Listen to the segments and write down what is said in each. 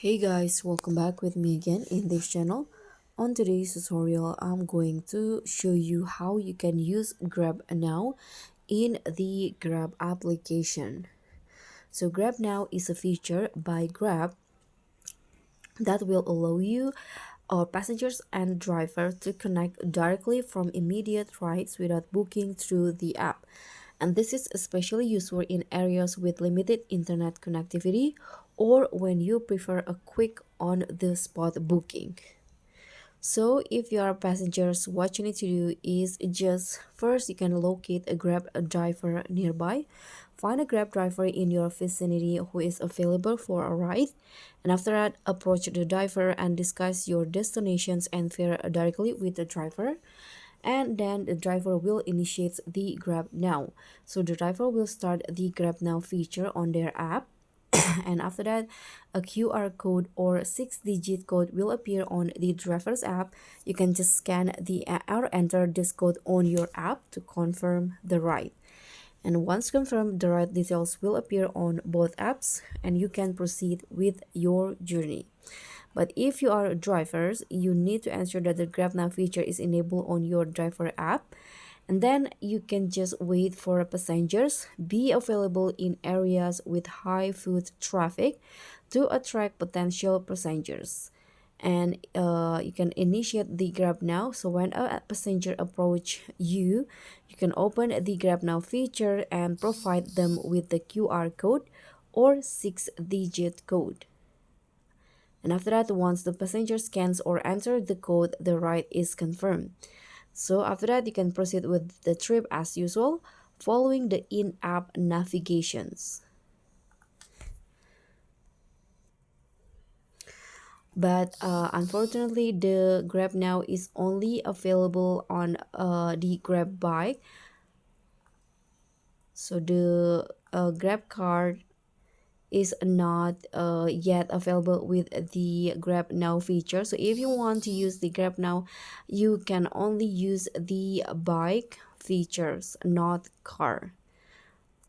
Hey guys, welcome back with me again in this channel. On today's tutorial, I'm going to show you how you can use GrabNow in the Grab application. So GrabNow is a feature by Grab that will allow you or passengers and drivers to connect directly from immediate rides without booking through the app. And this is especially useful in areas with limited internet connectivity or when you prefer a quick on-the-spot booking. So if you are passengers, what you need to do is just first you can locate a Grab driver nearby. Find a Grab driver in your vicinity who is available for a ride. And after that, approach the driver and discuss your destinations and fare directly with the driver. And then the driver will initiate the Grab Now. So the driver will start the Grab Now feature on their app. And after that, a QR code or 6-digit code will appear on the driver's app. You can just scan the or enter this code on your app to confirm the ride. And once confirmed, the ride details will appear on both apps and you can proceed with your journey. But if you are drivers, you need to ensure that the GrabNow feature is enabled on your driver app. And then you can just wait for passengers, be available in areas with high foot traffic to attract potential passengers. And you can initiate the Grab Now. So when a passenger approach you, you can open the Grab Now feature and provide them with the QR code or 6-digit code. And after that, once the passenger scans or enters the code, the ride is confirmed. So after that, you can proceed with the trip as usual, following the in-app navigations. But unfortunately, the Grab Now is only available on the Grab bike. So the Grab card is not yet available with the Grab Now feature. So if you want to use the Grab Now, you can only use the bike features, not car.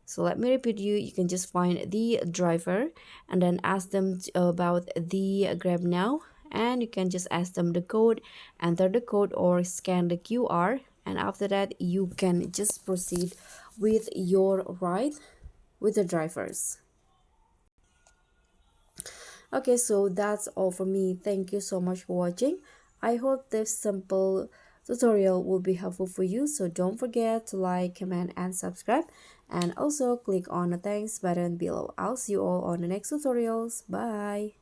So let me repeat you can just find the driver and then ask them about the Grab Now, and you can just ask them the code, enter the code or scan the QR, and after that you can just proceed with your ride with the drivers. Okay, so that's all for me. Thank you so much for watching. I hope this simple tutorial will be helpful for you. So don't forget to like, comment, and subscribe. And also click on the thanks button below. I'll see you all on the next tutorials. Bye.